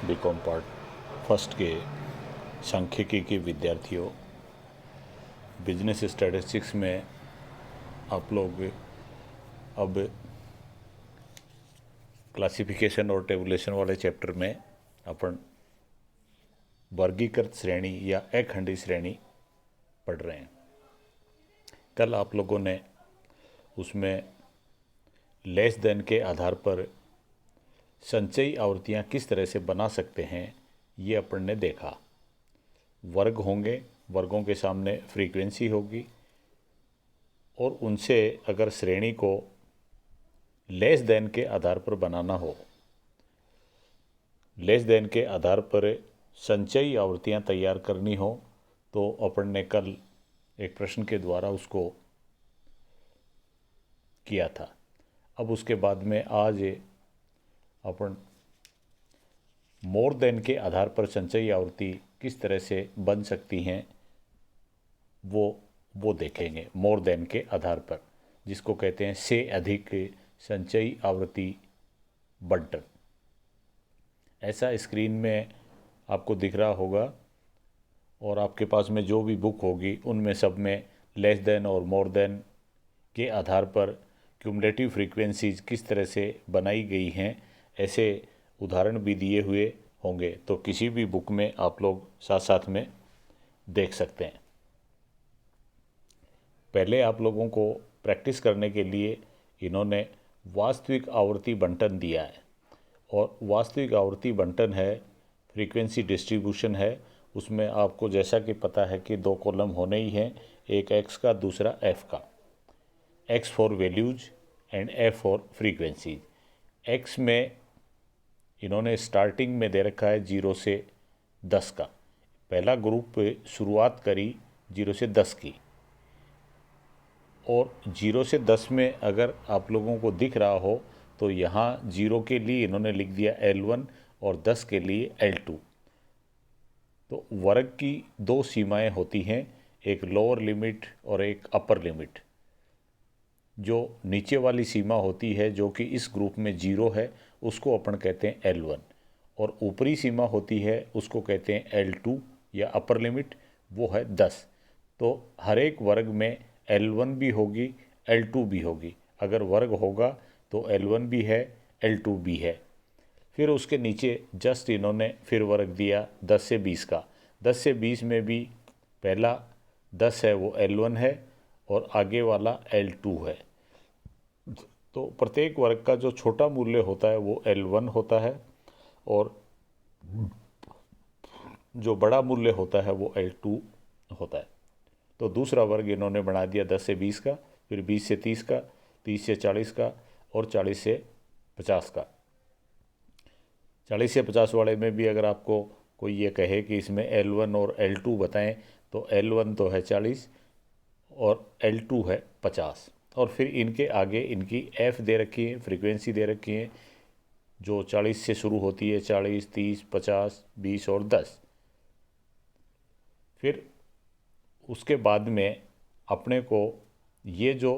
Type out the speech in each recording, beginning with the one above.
BCom part first के सांख्यिकी के विद्यार्थियों, बिजनेस स्टैटिस्टिक्स में आप लोग अब क्लासिफिकेशन और टेबुलेशन वाले चैप्टर में अपन वर्गीकृत श्रेणी या अखंडी श्रेणी पढ़ रहे हैं। कल आप लोगों ने उसमें लेस देन के आधार पर संचयी आवर्तियाँ किस तरह से बना सकते हैं ये अपन ने देखा। वर्ग होंगे, वर्गों के सामने फ्रीक्वेंसी होगी और उनसे अगर श्रेणी को लेस देन के आधार पर बनाना हो, लेस देन के आधार पर संचयी आवर्तियाँ तैयार करनी हो, तो अपन ने कल एक प्रश्न के द्वारा उसको किया था। अब उसके बाद में आज अपन मोर देन के आधार पर संचयी आवर्ती किस तरह से बन सकती हैं वो देखेंगे। मोर देन के आधार पर, जिसको कहते हैं से अधिक संचयी आवर्ती बंटन। ऐसा स्क्रीन में आपको दिख रहा होगा और आपके पास में जो भी बुक होगी उनमें सब में लेस देन और मोर देन के आधार पर क्यूमुलेटिव फ्रीक्वेंसीज किस तरह से बनाई गई हैं, ऐसे उदाहरण भी दिए हुए होंगे। तो किसी भी बुक में आप लोग साथ साथ में देख सकते हैं। पहले आप लोगों को प्रैक्टिस करने के लिए इन्होंने वास्तविक आवर्ती बंटन दिया है, और वास्तविक आवर्ती बंटन है, फ्रीक्वेंसी डिस्ट्रीब्यूशन है। उसमें आपको जैसा कि पता है कि दो कॉलम होने ही हैं, एक एक्स का, दूसरा एफ का। X for values and F for frequency. X में इन्होंने स्टार्टिंग में दे रखा है 0 से 10 का। पहला ग्रुप शुरुआत करी 0 से 10 की, और 0 से 10 में अगर आप लोगों को दिख रहा हो तो यहाँ 0 के लिए इन्होंने लिख दिया L1 और 10 के लिए L2। तो वर्ग की दो सीमाएं होती हैं, एक लोअर लिमिट और एक अपर लिमिट। जो नीचे वाली सीमा होती है जो कि इस ग्रुप में 0 है, उसको अपन कहते हैं L1, और ऊपरी सीमा होती है उसको कहते हैं L2 या अपर लिमिट, वो है 10। तो हर एक वर्ग में L1 भी होगी, L2 भी होगी। अगर वर्ग होगा तो L1 भी है, L2 भी है। फिर उसके नीचे जस्ट इन्होंने फिर वर्ग दिया 10 से 20 का। 10 से 20 में भी पहला 10 है वो L1 है और आगे वाला L2 है। तो प्रत्येक वर्ग का जो छोटा मूल्य होता है वो L1 होता है, और जो बड़ा मूल्य होता है वो L2 होता है। तो दूसरा वर्ग इन्होंने बना दिया 10 से 20 का, फिर 20 से 30 का, 30 से 40 का, और 40 से 50 का। 40 से 50 वाले में भी अगर आपको कोई ये कहे कि इसमें L1 और L2 बताएं, तो L1 तो है 40 और L2 है 50। और फिर इनके आगे इनकी F दे रखी है, फ्रीक्वेंसी दे रखी है, जो 40 से शुरू होती है, 40, 30, 50, 20 और 10। फिर उसके बाद में अपने को ये जो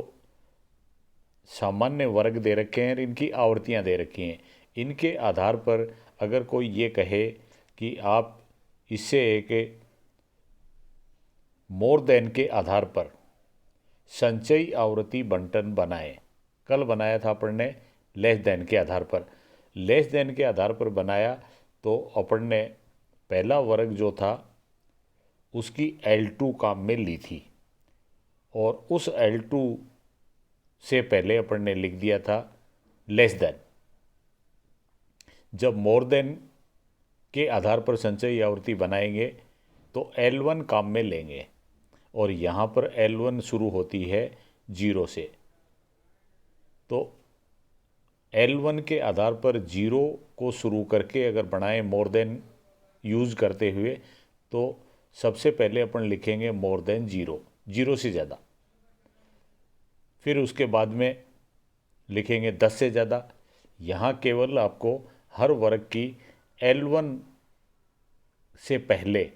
सामान्य वर्ग दे रखे हैं, इनकी आवर्तियां दे रखी हैं। इनके आधार पर अगर कोई ये कहे कि आप इससे एक मोर देन के आधार पर संचयी आवर्ती बंटन बनाएं। कल बनाया था अपन ने लेस देन के आधार पर। लेस देन के आधार पर बनाया तो अपन ने पहला वर्ग जो था उसकी L2 काम में ली थी, और उस L2 से पहले अपन ने लिख दिया था लेस देन। जब मोर देन के आधार पर संचयी आवर्ती बनाएंगे तो L1 काम में लेंगे, और यहाँ पर L1 शुरू होती है 0 से। तो L1 के आधार पर 0 को शुरू करके अगर बनाएं मोर देन यूज़ करते हुए, तो सबसे पहले अपन लिखेंगे मोर देन 0, 0 से ज़्यादा। फिर उसके बाद में लिखेंगे 10 से ज़्यादा। यहाँ केवल आपको हर वर्ग की L1 से पहले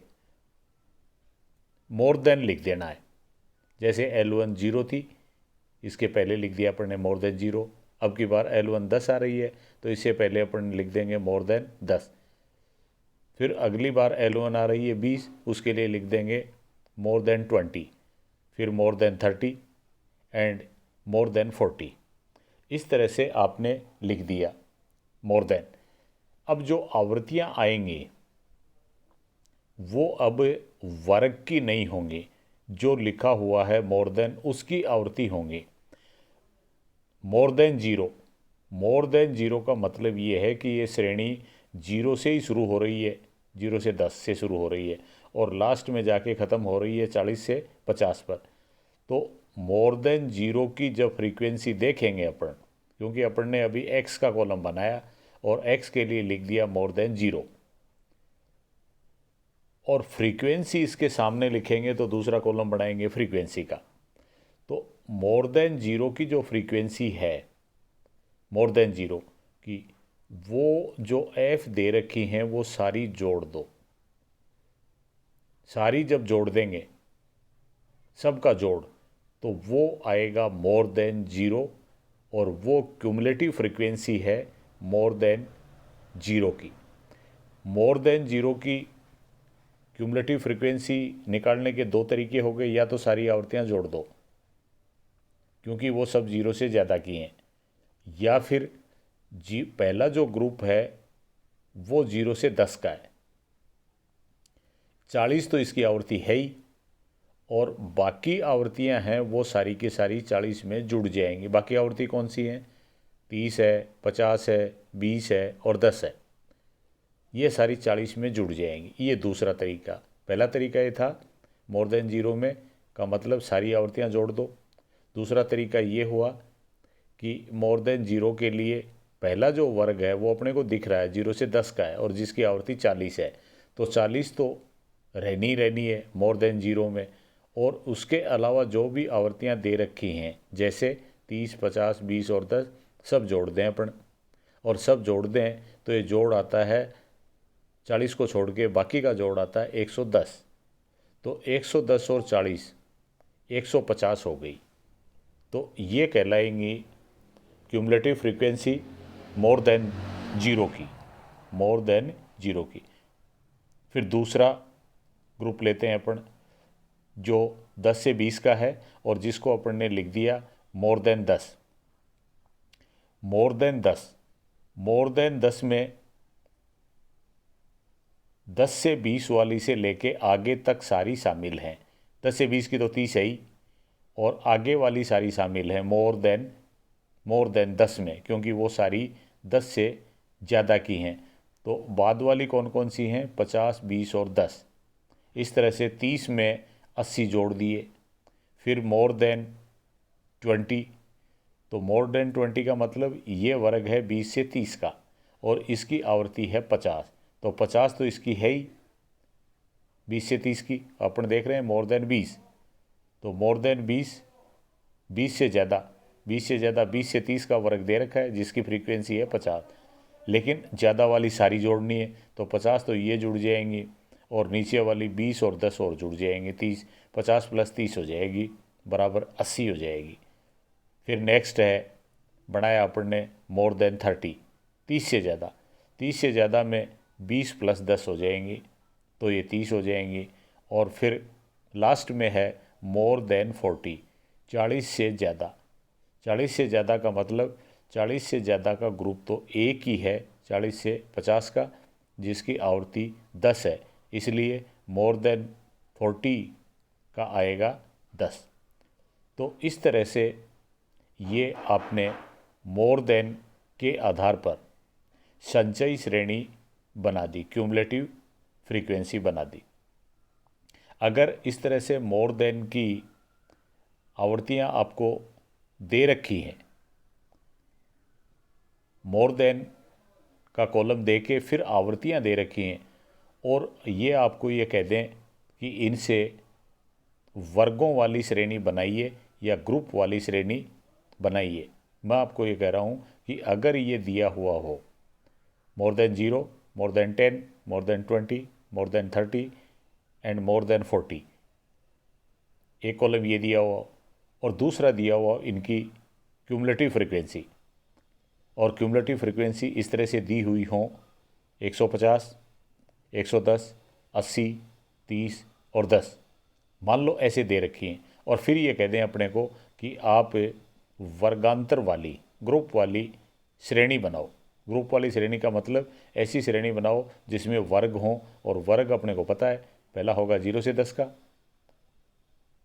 मोर देन लिख देना है। जैसे L1 0 थी, इसके पहले लिख दिया अपन ने मोर देन 0। अब की बार L1 10 आ रही है तो इससे पहले अपन लिख देंगे मोर देन 10। फिर अगली बार L1 आ रही है 20, उसके लिए लिख देंगे मोर देन 20, फिर more than 30 and more than 40। इस तरह से आपने लिख दिया मोर देन। अब जो आवृत्तियां आएंगी वो अब वर्ग की नहीं होंगी, जो लिखा हुआ है मोर देन उसकी आवृत्ति होंगी। मोर देन जीरो, मोर देन जीरो का मतलब ये है कि ये श्रेणी जीरो से ही शुरू हो रही है, 0 से 10 से शुरू हो रही है और लास्ट में जाके ख़त्म हो रही है 40 से 50 पर। तो मोर देन जीरो की जब फ्रीक्वेंसी देखेंगे अपन, क्योंकि अपन ने अभी एक्स का कॉलम बनाया और एक्स के लिए लिख दिया मोर देन जीरो, और फ्रीक्वेंसी इसके सामने लिखेंगे तो दूसरा कॉलम बनाएंगे फ्रीक्वेंसी का। तो मोर देन जीरो की जो फ्रीक्वेंसी है, मोर देन जीरो की, वो जो एफ दे रखी हैं वो सारी जोड़ दो। सारी जब जोड़ देंगे, सबका जोड़, तो वो आएगा मोर देन जीरो, और वो क्यूमुलेटिव फ्रीक्वेंसी है मोर देन जीरो की। मोर देन जीरो की क्यूमुलेटिव फ्रीक्वेंसी निकालने के दो तरीके हो गए, या तो सारी आवृत्तियां जोड़ दो क्योंकि वो सब जीरो से ज़्यादा की हैं, या फिर पहला जो ग्रुप है वो 0 से 10 का है, 40 तो इसकी आवृत्ति है ही, और बाकी आवृत्तियां हैं वो सारी की सारी 40 में जुड़ जाएंगी। बाकी आवृत्ति कौन सी हैं? 30 है, 50 है, 20 है और 10 है, ये सारी 40 में जुड़ जाएंगी। ये दूसरा तरीका। पहला तरीका ये था मोर देन जीरो में का मतलब सारी आवृत्तियां जोड़ दो। दूसरा तरीका ये हुआ कि मोर देन जीरो के लिए पहला जो वर्ग है वो अपने को दिख रहा है 0 से 10 का है और जिसकी आवृत्ति 40 है, तो 40 तो रहनी है मोर देन जीरो में, और उसके अलावा जो भी आवृत्तियां दे रखी हैं जैसे 30, 50, 20 और 10 सब जोड़ दें अपन, और सब जोड़ दें तो ये जोड़ आता है 40 को छोड़ के बाकी का जोड़ आता है 110। तो 110 और 40 150 हो गई, तो ये कहलाएंगी cumulative frequency more than zero की, मोर देन जीरो की। फिर दूसरा ग्रुप लेते हैं अपन जो 10 से 20 का है और जिसको अपन ने लिख दिया more than 10। More than 10, more than 10 में 10 से 20 वाली से लेके आगे तक सारी शामिल हैं। 10 से 20 की तो 30 है ही, और आगे वाली सारी शामिल है मोर देन 10 में, क्योंकि वो सारी 10 से ज़्यादा की हैं। तो बाद वाली कौन कौन सी हैं? 50, 20 और 10। इस तरह से 30 में 80 जोड़ दिए। फिर मोर देन 20, तो मोर देन 20 का मतलब ये वर्ग है 20 से 30 का और इसकी आवृत्ति है 50, तो 50 तो इसकी है ही 20 से 30 की। अपन देख रहे हैं मोर देन 20, तो मोर देन 20, 20 से ज़्यादा, 20 से 30 का वर्ग दे रखा है जिसकी फ्रीक्वेंसी है 50, लेकिन ज़्यादा वाली सारी जोड़नी है, तो 50 तो ये जुड़ जाएंगी और नीचे वाली 20 और 10 और जुड़ जाएंगे, 30, 50 प्लस 30 हो जाएगी बराबर 80 हो जाएगी। फिर नेक्स्ट है बनाया अपन ने मोर देन 30, 30 से ज़्यादा, 30 से ज़्यादा में 20 प्लस 10 हो जाएंगी, तो ये 30 हो जाएंगी। और फिर लास्ट में है मोर देन 40, 40 से ज़्यादा। 40 से ज़्यादा का मतलब 40 से ज़्यादा का ग्रुप तो एक ही है 40 से 50 का, जिसकी आवृत्ति 10 है, इसलिए मोर देन 40 का आएगा 10। तो इस तरह से ये आपने मोर देन के आधार पर संचयी श्रेणी बना दी, क्यूमुलेटिव फ्रीक्वेंसी बना दी। अगर इस तरह से मोर देन की आवृत्तियां आपको दे रखी हैं, मोर देन का कॉलम दे के फिर आवृत्तियां दे रखी हैं, और ये आपको ये कह दें कि इनसे वर्गों वाली श्रेणी बनाइए या ग्रुप वाली श्रेणी बनाइए, मैं आपको ये कह रहा हूँ कि अगर ये दिया हुआ हो मोर than zero, more than 10, more than 20, more than 30 and more than 40, एक कॉलम ये दिया हुआ और दूसरा दिया हुआ इनकी क्यूमुलेटिव फ्रीक्वेंसी, और क्यूमुलेटिव फ्रीक्वेंसी इस तरह से दी हुई हों 150, 110, 80, 30 और 10 मान लो ऐसे दे रखी हैं। और फिर ये कह दें अपने को कि आप वर्गांतर वाली ग्रुप वाली श्रेणी बनाओ। ग्रुप वाली श्रेणी का मतलब ऐसी श्रेणी बनाओ जिसमें वर्ग हों, और वर्ग अपने को पता है पहला होगा 0 से 10 का,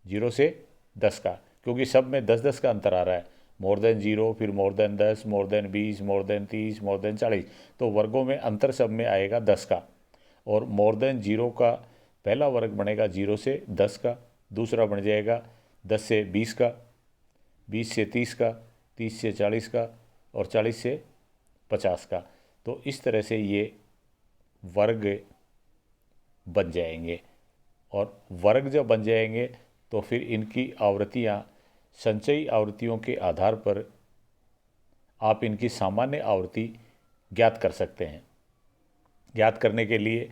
0 से 10 का, क्योंकि सब में 10-10 का अंतर आ रहा है। मोर देन 0, फिर more than 10, more than 20, more than 30, more than 40, तो वर्गों में अंतर सब में आएगा 10 का। और मोर देन 0 का पहला वर्ग बनेगा 0 से 10 का, दूसरा बन जाएगा 10 से 20 का, 20 से 30 का, 30 से 40 का, और 40 से 50 का। तो इस तरह से ये वर्ग बन जाएंगे। और वर्ग जब बन जाएंगे तो फिर इनकी आवृत्तियाँ संचयी आवृत्तियों के आधार पर आप इनकी सामान्य आवृत्ति ज्ञात कर सकते हैं। ज्ञात करने के लिए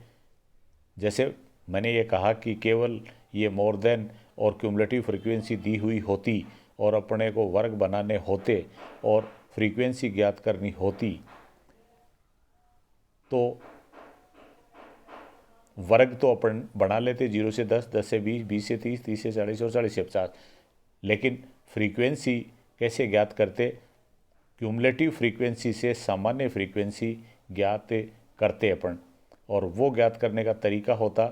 जैसे मैंने ये कहा कि केवल ये मोर देन और क्यूमुलेटिव फ्रीक्वेंसी दी हुई होती और अपने को वर्ग बनाने होते और फ्रीक्वेंसी ज्ञात करनी होती, तो वर्ग तो अपन बना लेते 0 से 10, 10 से 20, 20 से 30, 30 से 40 और 40 से 50, लेकिन फ्रीक्वेंसी कैसे ज्ञात करते? क्यूमुलेटिव फ्रीक्वेंसी से सामान्य फ्रीक्वेंसी ज्ञात करते अपन, और वो ज्ञात करने का तरीका होता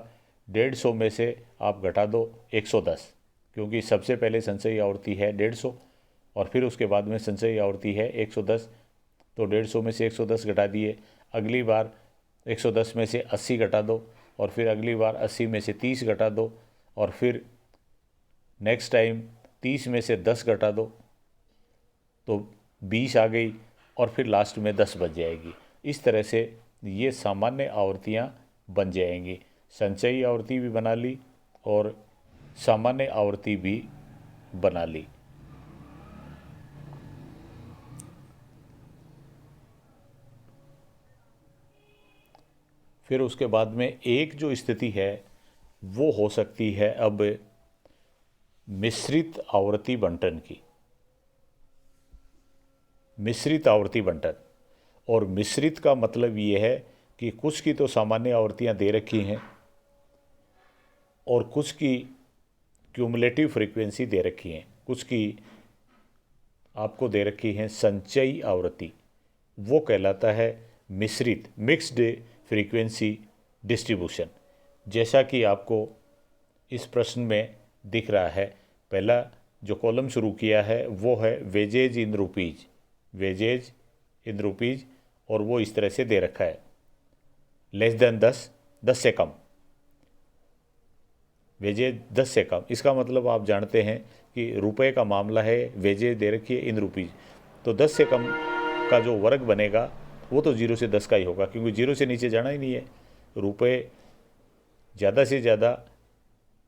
150 में से आप घटा दो 110, क्योंकि सबसे पहले संचयी आवृत्ति है 150 और फिर उसके बाद में संचयी आवृत्ति है 110, तो 150 में से 110 घटा दिए। अगली बार 110 में से 80 घटा दो, और फिर अगली बार 80 में से 30 घटा दो, और फिर नेक्स्ट टाइम 30 में से 10 घटा दो, तो 20 आ गई, और फिर लास्ट में 10 बच जाएगी। इस तरह से ये सामान्य आवृत्तियाँ बन जाएंगी। संचयी आवृत्ति भी बना ली और सामान्य आवृत्ति भी बना ली। फिर उसके बाद में एक जो स्थिति है वो हो सकती है अब मिश्रित आवृत्ति बंटन की। मिश्रित आवृत्ति बंटन, और मिश्रित का मतलब ये है कि कुछ की तो सामान्य आवृत्तियाँ दे रखी हैं और कुछ की क्यूमुलेटिव फ्रीक्वेंसी दे रखी हैं, कुछ की आपको दे रखी है संचयी आवृत्ति। वो कहलाता है मिश्रित, मिक्स्ड फ्रीक्वेंसी डिस्ट्रीब्यूशन। जैसा कि आपको इस प्रश्न में दिख रहा है, पहला जो कॉलम शुरू किया है वो है wages in rupees, wages in rupees, और वो इस तरह से दे रखा है लेस देन 10, 10 से कम, वेजेज 10 से कम। इसका मतलब आप जानते हैं कि रुपए का मामला है, वेजेज दे रखी है इन रुपीज, तो 10 से कम का जो वर्ग बनेगा वो तो 0 से 10 का ही होगा, क्योंकि 0 से नीचे जाना ही नहीं है। रुपए ज़्यादा से ज़्यादा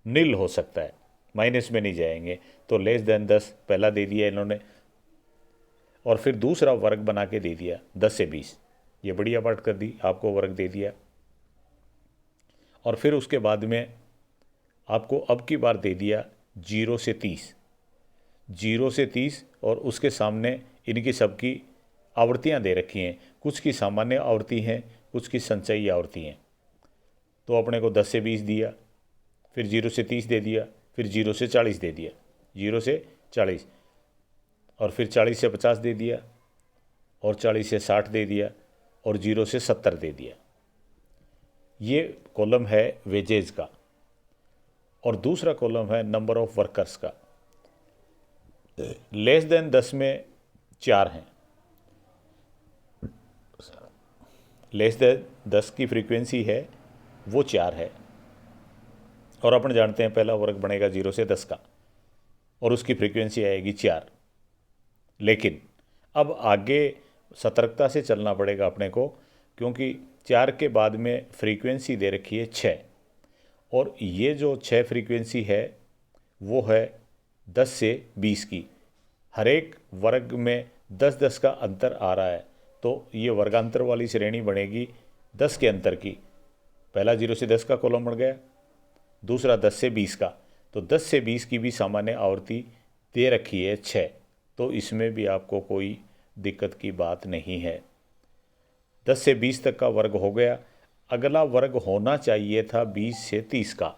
नील हो सकता है, माइनस में नहीं जाएंगे, तो लेस देन 10 पहला दे दिया इन्होंने, और फिर दूसरा वर्ग बना के दे दिया 10 से 20। ये बढ़िया बात कर दी, आपको वर्ग दे दिया। और फिर उसके बाद में आपको अब की बार दे दिया 0 से 30, 0 से 30, और उसके सामने इनकी सबकी आवृत्तियाँ दे रखी हैं। कुछ की सामान्य आवृत्ति हैं, कुछ की संचयी आवृत्ति हैं। तो अपने को 10 से 20 दिया, फिर 0 से 30 दे दिया, फिर 0 से 40 दे दिया, 0 से 40, और फिर 40 से 50 दे दिया, और 40 से 60 दे दिया, और 0 से 70 दे दिया। ये कॉलम है वेजेज का। और दूसरा कॉलम है नंबर ऑफ वर्कर्स का। लेस देन 10 में 4 हैं, लेस देन 10 की फ्रीक्वेंसी है वो 4 है, और अपन जानते हैं पहला वर्ग बनेगा 0 से 10 का और उसकी फ्रीक्वेंसी आएगी 4। लेकिन अब आगे सतर्कता से चलना पड़ेगा अपने को, क्योंकि 4 के बाद में फ्रीक्वेंसी दे रखी है 6, और ये जो 6 फ्रीक्वेंसी है वो है 10 से 20 की। हर एक वर्ग में 10-10 का अंतर आ रहा है, तो ये वर्गांतर वाली श्रेणी बनेगी 10 के अंतर की। पहला 0 से 10 का कॉलम बन गया, दूसरा 10 से 20 का, तो 10 से 20 की भी सामान्य आवृत्ति दे रखी है 6, तो इसमें भी आपको कोई दिक्कत की बात नहीं है। 10 से 20 तक का वर्ग हो गया। अगला वर्ग होना चाहिए था 20 से 30 का।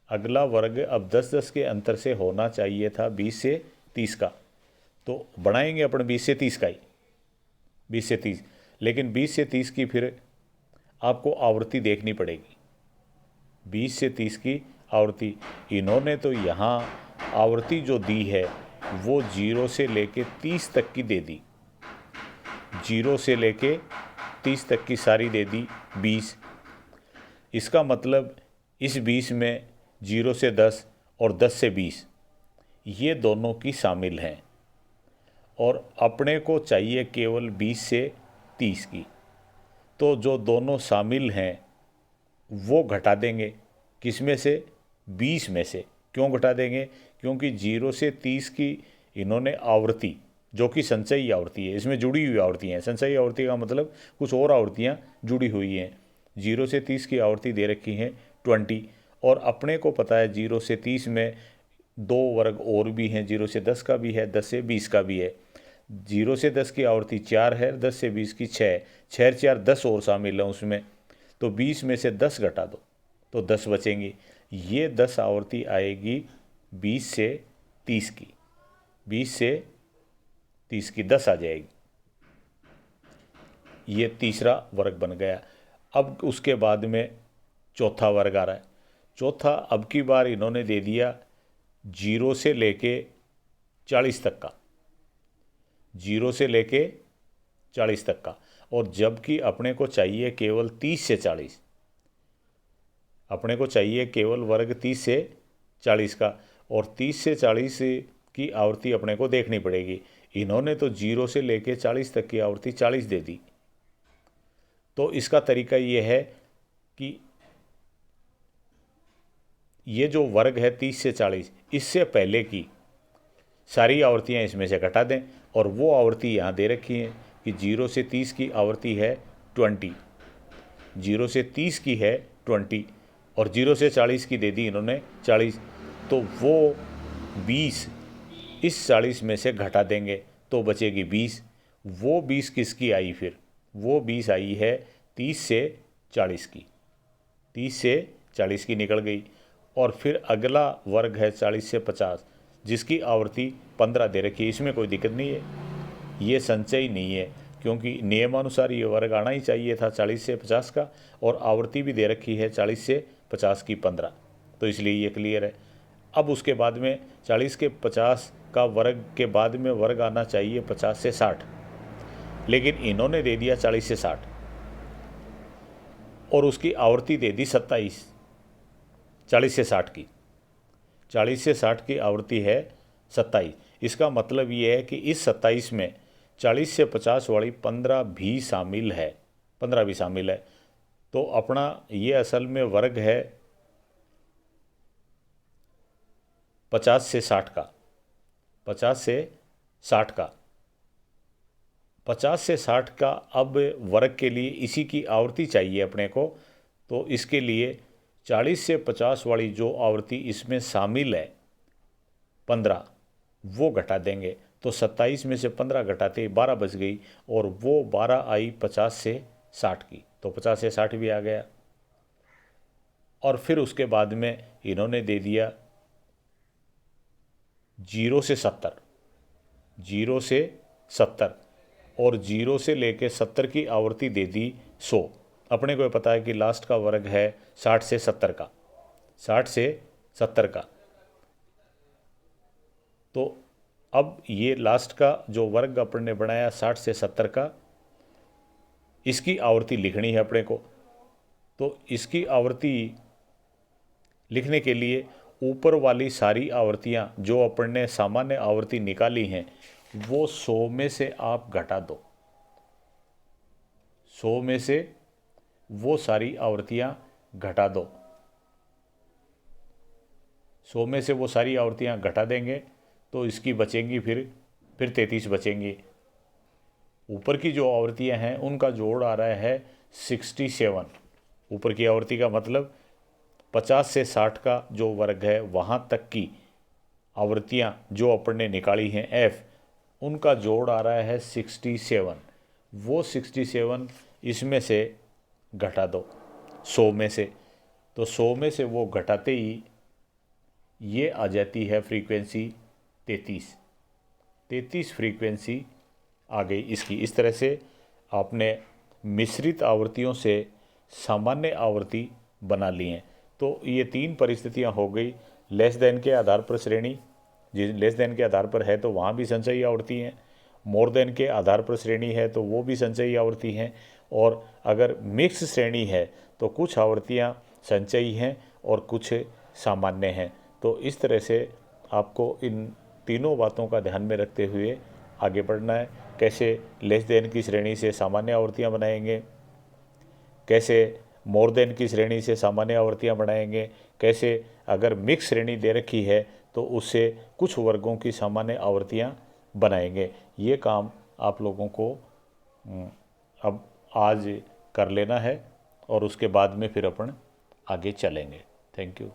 अगला वर्ग अब 10-10 के अंतर से होना चाहिए था 20 से 30 का। तो बढ़ाएंगे अपन 20 से 30 का ही, 20 से 30। लेकिन 20 से 30 की फिर आपको आवृत्ति देखनी पड़ेगी। 20 से 30 की आवृत्ति इन्होंने तो यहाँ आवृत्ति जो दी है वो 0 से लेके 30 तक की दे दी। 0 से लेके 30 तक की सारी दे दी 20। इसका मतलब इस 20 में 0 से 10 और 10 से 20 ये दोनों की शामिल हैं, और अपने को चाहिए केवल 20 से 30 की। तो जो दोनों शामिल हैं वो घटा देंगे, किस में से? 20 में से। क्यों घटा देंगे? क्योंकि 0 से 30 की इन्होंने आवृत्ति, जो कि संचयी आवृत्ति है, इसमें जुड़ी हुई आवृत्तियाँ हैं। संचयी आवृत्ति का मतलब कुछ और आवृत्तियाँ जुड़ी हुई हैं। 0 से 30 की आवृत्ति दे रखी हैं 20, और अपने को पता है 0 से 30 में 2 वर्ग और भी हैं, 0 से 10 का भी है, 10 से 20 का भी है। 0 से 10 की आवृत्ति 4 है, 10 से 20 की 6, 6 4 10 और शामिल है उसमें। तो 20 में से 10 घटा दो तो 10 बचेंगी। ये 10 आवृत्ति आएगी 20 से 30 की, 20 से 30 की 10 आ जाएगी। ये तीसरा वर्ग बन गया। अब उसके बाद में चौथा वर्ग आ रहा है। चौथा अब की बार इन्होंने दे दिया 0 से लेके 40 तक का, 0 से लेके 40 तक का, और जबकि अपने को चाहिए केवल 30 से 40। अपने को चाहिए केवल वर्ग 30 से 40 का, और 30 से 40 की आवृत्ति अपने को देखनी पड़ेगी। इन्होंने तो 0 से लेके 40 तक की आवृत्ति 40 दे दी। तो इसका तरीका ये है कि ये जो वर्ग है 30 से 40, इससे पहले की सारी आवृत्तियाँ इसमें से घटा दें, और वो आवृत्ति यहाँ दे रखी है कि 0 से 30 की आवृत्ति है 20, 0 से 30 की है 20, और 0 से 40 की दे दी इन्होंने 40। तो वो 20 इस 40 में से घटा देंगे तो बचेगी 20। वो 20 किसकी आई फिर? वो 20 आई है 30 से 40 की, 30 से 40 की निकल गई। और फिर अगला वर्ग है 40 से 50, जिसकी आवृत्ति 15 दे रखी है। इसमें कोई दिक्कत नहीं है, ये संचय नहीं है, क्योंकि नियमानुसार ये वर्ग आना ही चाहिए था 40 से 50 का, और आवृत्ति भी दे रखी है 40 से 50 की 15, तो इसलिए ये क्लियर है। अब उसके बाद में 40 के 50 का वर्ग के बाद में वर्ग आना चाहिए 50 से 60, लेकिन इन्होंने दे दिया 40 से 60, और उसकी आवृत्ति दे दी 27। 40 से 60 की, 40 से 60 की आवृत्ति है 27। इसका मतलब ये है कि इस 27 में 40 से 50 वाली 15 भी शामिल है, 15 भी शामिल है। तो अपना ये असल में वर्ग है 50 से 60 का, 50 से 60 का, 50 से 60 का अब वर्ग के लिए इसी की आवृत्ति चाहिए अपने को। तो इसके लिए 40 से 50 वाली जो आवृत्ति इसमें शामिल है 15, वो घटा देंगे। तो 27 में से 15 घटाते 12 बच गई, और वो 12 आई 50 से 60 की, तो 50 से 60 भी आ गया। और फिर उसके बाद में इन्होंने दे दिया 0 से 70, 0 से 70, और 0 से लेके 70 की आवृत्ति दे दी 100। अपने को पता है कि लास्ट का वर्ग है 60 से 70 का, 60 से 70 का। तो अब ये लास्ट का जो वर्ग अपन ने बनाया 60 से 70 का, इसकी आवृत्ति लिखनी है अपने को। तो इसकी आवृत्ति लिखने के लिए ऊपर वाली सारी आवृत्तियाँ जो अपन ने सामान्य आवृत्ति निकाली हैं वो 100 में से आप घटा दो। 100 में से वो सारी आवृत्तियाँ घटा दो। 100 में से वो सारी आवृत्तियाँ घटा देंगे तो इसकी बचेंगी फिर 33 बचेंगी। ऊपर की जो आवृत्तियाँ हैं उनका जोड़ आ रहा है 67। ऊपर की आवृत्ति का मतलब 50 से 60 का जो वर्ग है वहाँ तक की आवृत्तियाँ जो अपन ने निकाली हैं एफ, उनका जोड़ आ रहा है 67। वो 67 इसमें से घटा दो 100 में से, तो 100 में से वो घटाते ही ये आ जाती है फ्रीक्वेंसी 33 फ्रीक्वेंसी आ गई इसकी। इस तरह से आपने मिश्रित आवृत्तियों से सामान्य आवृत्ति बना ली हैं। तो ये 3 परिस्थितियां हो गई। लेस देन के आधार पर श्रेणी, जिस लेस देन के आधार पर है तो वहाँ भी संचयी आवृत्ति हैं। मोर देन के आधार पर श्रेणी है तो वो भी संचयी आवृत्ति हैं। और अगर मिक्स श्रेणी है तो कुछ आवृत्तियाँ संचयी हैं और कुछ सामान्य हैं। तो इस तरह से आपको इन तीनों बातों का ध्यान में रखते हुए आगे बढ़ना है। कैसे लेस देन की श्रेणी से सामान्य आवृत्तियाँ बनाएंगे, कैसे मोर देन की श्रेणी से सामान्य आवृत्तियाँ बनाएंगे, कैसे अगर मिक्स श्रेणी दे रखी है तो उससे कुछ वर्गों की सामान्य आवृत्तियाँ बनाएंगे। ये काम आप लोगों को अब आज कर लेना है और उसके बाद में फिर अपन आगे चलेंगे। Thank you.